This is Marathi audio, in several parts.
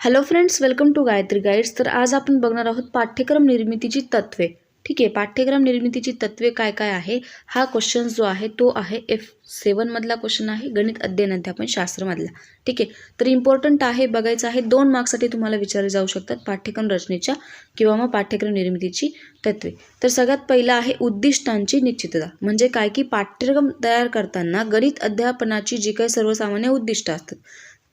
Hello friends, welcome to Gayatri guides. तर आज आपण बघणार आहोत पाठ्यक्रम निर्मितीची तत्वे. ठीक आहे, पाठ्यक्रम निर्मितीची तत्वे काय काय आहे हा क्वेश्चन जो आहे तो आहे F7 मधला क्वेश्चन आहे, गणित अध्ययन अध्यापन शास्त्र मधला. ठीक आहे, तर इम्पॉर्टंट आहे, बघायचं आहे. 2 मार्क्ससाठी तुम्हाला विचारले जाऊ शकतात पाठ्यक्रम रचनेच्या किंवा मग पाठ्यक्रम निर्मितीची तत्वे. तर सगळ्यात पहिला आहे उद्दिष्टांची निश्चितता. म्हणजे काय की पाठ्यक्रम तयार करताना गणित अध्यापनाची जी काही सर्वसामान्य उद्दिष्ट असतात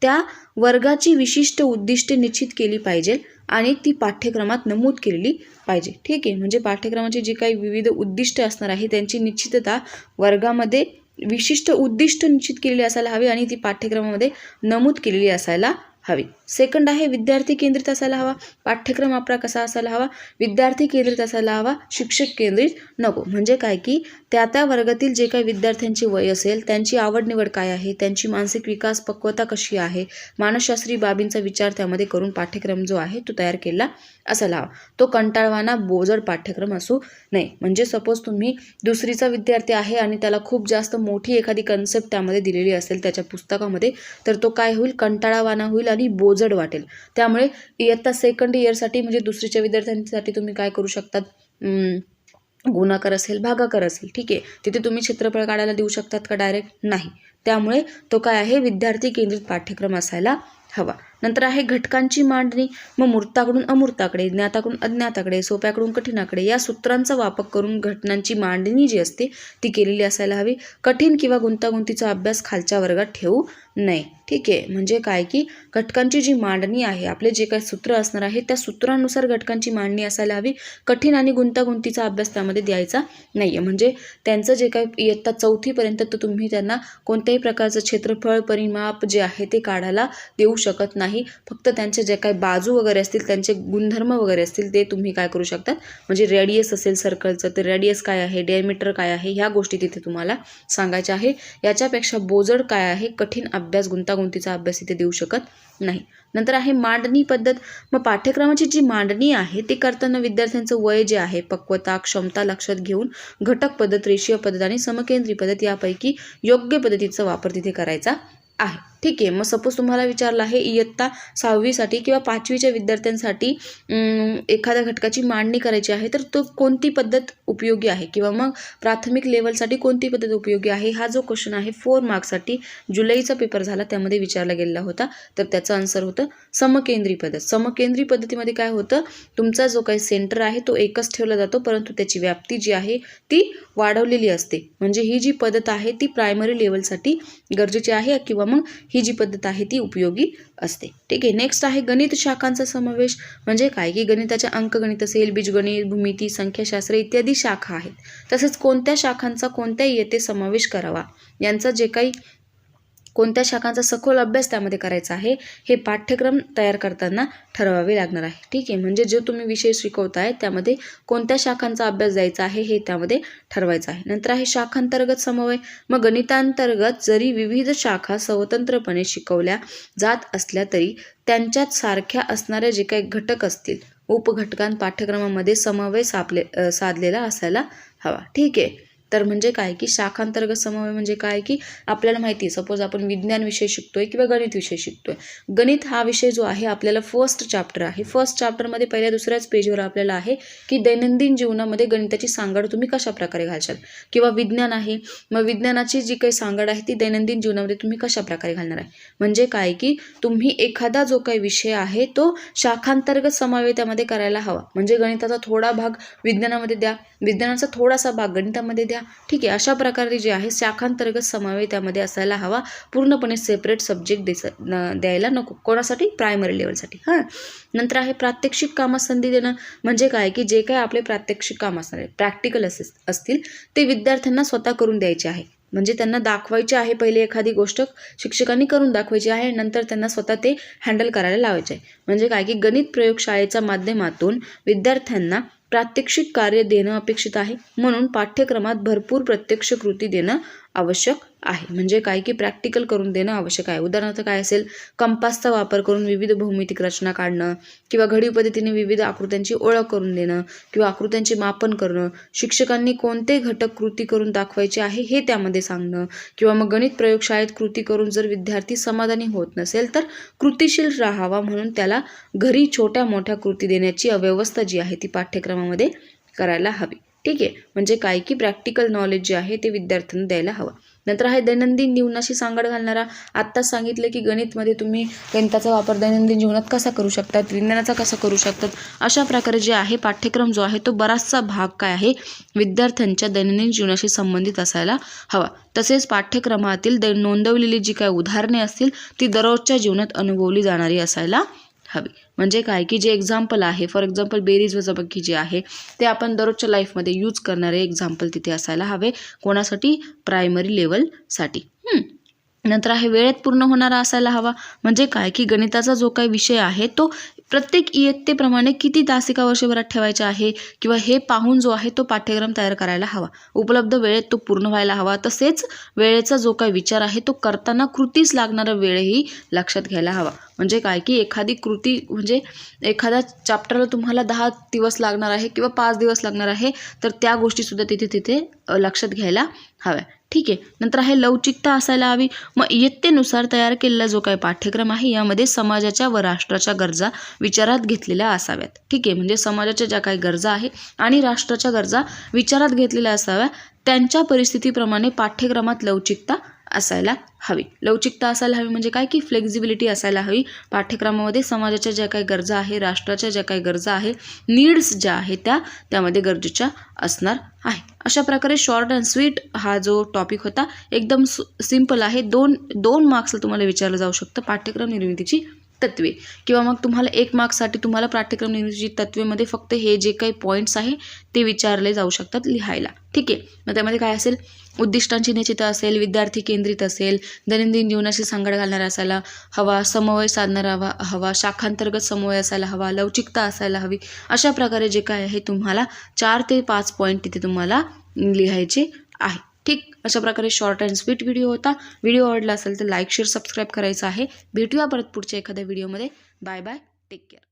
त्या वर्गाची विशिष्ट उद्दिष्टे निश्चित केली पाहिजे आणि ती पाठ्यक्रमात नमूद केलेली पाहिजे. ठीक आहे, म्हणजे पाठ्यक्रमाची जी काही विविध उद्दिष्टे असणार आहे त्यांची निश्चितता वर्गामध्ये विशिष्ट उद्दिष्ट निश्चित केलेली असायला हवी आणि ती पाठ्यक्रमामध्ये नमूद केलेली असायला हवी. सेकंड आहे विद्यार्थी केंद्रित असायला हवा. पाठ्यक्रम आपला कसा असायला हवा? विद्यार्थी केंद्रित असायला हवा, शिक्षक केंद्रित नको. म्हणजे काय की त्या वर्गातील जे काही विद्यार्थ्यांची वय असेल, त्यांची आवड निवड काय आहे, त्यांची मानसिक विकास पक्वता कशी आहे, मानसशास्त्रीय बाबींचा विचार त्यामध्ये करून पाठ्यक्रम जो आहे तो तयार केला असायला हवा. तो कंटाळवाना बोजड पाठ्यक्रम असू नये. म्हणजे सपोज तुम्ही दुसरीचा विद्यार्थी आहे आणि त्याला खूप जास्त मोठी एखादी कन्सेप्ट त्यामध्ये दिलेली असेल त्याच्या पुस्तकामध्ये, तर तो काय होईल? कंटाळावाना होईल आणि बोजड वाटेल. त्यामुळे इयत्ता सेकंड इयरसाठी म्हणजे दुसरीच्या विद्यार्थ्यांसाठी तुम्ही काय करू शकतात? गुणाकार असेल, भागाकार असेल, ठीक आहे, तिथे तुम्ही क्षेत्रफळ काढायला देऊ शकतात का? डायरेक्ट नाही. त्यामुळे तो काय आहे? विद्यार्थी केंद्रित पाठ्यक्रम असायला हवा. नंतर आहे घटकांची मांडणी. मग मूर्ताकडून अमूर्ताकडे, ज्ञाताकडून अज्ञाताकडे, सोप्याकडून कठीणाकडे या सूत्रांचा वापर करून घटनांची मांडणी जी असते ती केलेली असायला हवी. कठीण किंवा गुंतागुंतीचा अभ्यास खालच्या वर्गात ठेवू नये. ठीक आहे, म्हणजे काय की घटकांची जी मांडणी आहे, आपले जे काही सूत्र असणार आहे त्या सूत्रानुसार घटकांची मांडणी असायला हवी. कठीण आणि गुंतागुंतीचा अभ्यास त्यामध्ये द्यायचा नाही. म्हणजे त्यांचं जे काही इयत्ता 4थी पर्यंत तर तुम्ही त्यांना कोणत्याही प्रकारचं क्षेत्रफळ परिमाप जे आहे ते काढायला देऊ शकत नाही. फक्त त्यांचे जे काही बाजू वगैरे असतील, त्यांचे गुणधर्म वगैरे असतील ते तुम्ही काय करू शकतात? म्हणजे रेडियस असेल सर्कलचं तर रेडियस काय आहे, डायमीटर काय आहे, ह्या गोष्टी तिथे तुम्हाला सांगायच्या आहे. याच्यापेक्षा बोजड काय आहे, कठीण अभ्यास, गुंतागुंतीचा अभ्यास इथे देऊ शकत नाही. नंतर आहे मांडणी पद्धत. मग पाठ्यक्रमाची जी मांडणी आहे ती करताना विद्यार्थ्यांचं वय जे आहे, पक्वता, क्षमता लक्षात घेऊन घटक पद्धत, रेषीय पद्धत आणि समकेंद्री पद्धत यापैकी योग्य पद्धतीचा वापर तिथे करायचा आहे. ठीक आहे, मग सपोज तुम्हाला विचारलं आहे इयत्ता 6वीसाठी किंवा 5वीच्या विद्यार्थ्यांसाठी एखाद्या घटकाची मांडणी करायची आहे, तर तो कोणती पद्धत उपयोगी आहे किंवा मग प्राथमिक लेवलसाठी कोणती पद्धत उपयोगी आहे, हा जो क्वेश्चन आहे 4 मार्क्ससाठी जुलैचा पेपर झाला त्यामध्ये विचारला गेलेला होता. तर त्याचं आन्सर होतं समकेंद्री पद्धत. समकेंद्री पद्धतीमध्ये काय होतं? तुमचा जो काही सेंटर आहे तो एकच ठेवला जातो, परंतु त्याची व्याप्ती जी आहे ती वाढवलेली असते. म्हणजे ही जी पद्धत आहे ती प्रायमरी लेवलसाठी गरजेची आहे किंवा मग ही जी पद्धत आहे ती उपयोगी असते. ठीक आहे, नेक्स्ट आहे गणित शाखांचा समावेश. म्हणजे काय की गणिताच्या अंकगणित असेल, बीजगणित, भूमिती, संख्याशास्त्र इत्यादी शाखा आहेत. तसेच कोणत्या शाखांचा कोणत्या इयत्तेत समावेश करावा, यांचं जे काही कोणत्या शाखांचा सखोल अभ्यास त्यामध्ये करायचा आहे हे पाठ्यक्रम तयार करताना ठरवावे लागणार आहे. ठीक आहे, म्हणजे जे तुम्ही विषय शिकवताय त्यामध्ये कोणत्या शाखांचा अभ्यास द्यायचा आहे हे त्यामध्ये ठरवायचं आहे. नंतर आहे शाखांतर्गत समन्वय. मग गणितांतर्गत जरी विविध शाखा स्वतंत्रपणे शिकवल्या जात असल्या तरी त्यांच्यात सारख्या असणारे जे काही घटक असतील, उपघटकां पाठ्यक्रमामध्ये समन्वय साधलेला असायला हवा. ठीक आहे, तर म्हणजे काय की शाखांतर्गत समन्वय म्हणजे काय की आपल्याला माहिती आहे, सपोज आपण विज्ञान विषय शिकतोय किंवा गणित विषय शिकतोय. गणित हा विषय जो आहे आपल्याला फर्स्ट चॅप्टर आहे. फर्स्ट चॅप्टरमध्ये पहिल्या दुसऱ्याच पेजवर आपल्याला आहे की दैनंदिन जीवनामध्ये गणिताची सांगड तुम्ही कशा प्रकारे घालशाल. किंवा विज्ञान आहे, मग विज्ञानाची जी काही सांगड आहे ती दैनंदिन जीवनामध्ये तुम्ही कशा प्रकारे घालणार आहे. म्हणजे काय की तुम्ही एखादा जो काही विषय आहे तो शाखांतर्गत समन्वय त्यामध्ये करायला हवा. म्हणजे गणिताचा थोडा भाग विज्ञानामध्ये द्या, विज्ञानाचा थोडासा भाग गणितामध्ये द्या. ठीक आहे, अशा प्रकारे जे आहे शाखांतर्गत समन्वय त्यामध्ये असायला हवा. पूर्णपणे सेपरेट सब्जेक्ट द्यायला नको. कोणासाठी? प्रायमरी लेवलसाठी. नंतर आहे प्रात्यक्षिक कामास संधी देणं. म्हणजे काय की जे काय आपले प्रात्यक्षिक काम असणार आहे, प्रॅक्टिकल असतील ते विद्यार्थ्यांना स्वतः करून द्यायचे आहे. म्हणजे त्यांना दाखवायचे आहे, पहिले एखादी गोष्ट शिक्षकांनी करून दाखवायची आहे, नंतर त्यांना स्वतः ते हँडल करायला लावायचे आहे. म्हणजे काय की गणित प्रयोगशाळेच्या माध्यमातून विद्यार्थ्यांना प्रात्यक्षिक कार्य देणं अपेक्षित आहे. म्हणून पाठ्यक्रमात भरपूर प्रत्यक्ष कृती देणं आवश्यक आहे. म्हणजे काय की प्रॅक्टिकल करून देणं आवश्यक आहे. उदाहरणार्थ काय असेल, कंपासचा वापर करून विविध भौमितिक रचना काढणं किंवा घडी पद्धतीने विविध आकृत्यांची ओळख करून देणं किंवा आकृत्यांचे मापन करणं, शिक्षकांनी कोणते घटक कृती करून दाखवायचे आहे हे त्यामध्ये सांगणं किंवा मग गणित प्रयोगशाळेत कृती करून जर विद्यार्थी समाधानी होत नसेल तर कृतीशील राहावा म्हणून त्याला घरी छोट्या मोठ्या कृती देण्याची व्यवस्था जी आहे ती पाठ्यक्रमामध्ये करायला हवी. ठीक आहे. म्हणजे काय की प्रॅक्टिकल नॉलेज जे आहे ते विद्यार्थ्यांना द्यायला हवं. नंतर आहे दैनंदिन जीवनाशी सांगड घालणारा. आत्ताच सांगितलं की गणितमध्ये तुम्ही गणिताचा वापर दैनंदिन जीवनात कसा करू शकतात, विज्ञानाचा कसा करू शकतात. अशा प्रकारे जे आहे पाठ्यक्रम जो आहे तो बराचसा भाग काय आहे विद्यार्थ्यांच्या दैनंदिन जीवनाशी संबंधित असायला हवा. तसेच पाठ्यक्रमातील नोंदवलेली जी काय उदाहरणे असतील ती दररोजच्या जीवनात अनुभवली जाणारी असायला हवी. म्हणजे काय की जे एक्झाम्पल आहे, फॉर एक्झाम्पल बेरीज वजाबाकी जे आहे ते आपण दररोजच्या लाईफमध्ये यूज करणारे एक्झाम्पल तिथे असायला हवे. कोणासाठी? प्रायमरी लेवलसाठी. नंतर आहे वेळेत पूर्ण होणारा असायला हवा. म्हणजे काय की गणिताचा जो काही विषय आहे तो प्रत्येक इयत्तेप्रमाणे किती तास एका वर्षभरात ठेवायचे आहे किंवा हे पाहून जो आहे तो पाठ्यक्रम तयार करायला हवा. उपलब्ध वेळेत तो पूर्ण व्हायला हवा. तसेच वेळेचा जो काही विचार आहे तो करताना कृतीस लागणारा वेळही लक्षात घ्यायला हवा. म्हणजे काय की एखादी कृती म्हणजे एखाद्या चॅप्टरला तुम्हाला 10 दिवस लागणार आहे किंवा 5 दिवस लागणार आहे तर त्या गोष्टीसुद्धा तिथे लक्षात घ्यायला हव्या. ठीक आहे. नंतर आहे लवचिकता असायला हवी. मग इयत्तेनुसार तयार केलेला जो काही पाठ्यक्रम आहे यामध्ये समाजाच्या व राष्ट्राच्या गरजा विचारात घेतलेल्या असाव्यात. ठीक आहे. म्हणजे समाजाच्या ज्या काही गरजा आहे आणि राष्ट्राच्या गरजा विचारात घेतलेल्या असाव्या. त्यांच्या परिस्थितीप्रमाणे पाठ्यक्रमात लवचिकता असायला हवी. लवचिकता असायला हवी म्हणजे काय की फ्लेक्झिबिलिटी असायला हवी. पाठ्यक्रमामध्ये समाजाच्या ज्या काही गरजा आहे, राष्ट्राच्या ज्या काही गरजा आहे, नीड्स ज्या आहेत त्यामध्ये गरजेच्या असणार आहे. अशा प्रकारे शॉर्ट अँड स्वीट हा जो टॉपिक होता एकदम सिंपल आहे. दोन मार्क्सला तुम्हाला विचारलं जाऊ शकतं पाठ्यक्रम निर्मितीची तत्वे किंवा मग तुम्हाला 1 मार्क्ससाठी तुम्हाला पाठ्यक्रम निर्मितीची तत्वेमध्ये फक्त हे जे काही पॉईंट्स आहे ते विचारले जाऊ शकतात लिहायला. ठीक आहे. मग त्यामध्ये काय असेल, उद्दिष्टांची निश्चितता असेल, विद्यार्थी केंद्रित असेल, दैनंदिन जीवनाशी सांगड घालणारा असायला हवा, समन्वय साधणारा हवा, शाखांतर्गत समन्वय असायला हवा, लवचिकता असायला हवी. अशा प्रकारे जे काय आहे तुम्हाला 4 ते 5 पॉईंट तिथे तुम्हाला लिहायचे आहे. ठीक. अशा प्रकारे शॉर्ट अँड स्वीट व्हिडिओ होता. व्हिडिओ आवडला असेल तर लाईक, शेअर, सबस्क्राईब करायचं आहे. भेटूया परत पुढच्या एखाद्या व्हिडिओमध्ये. Bye bye. Take care.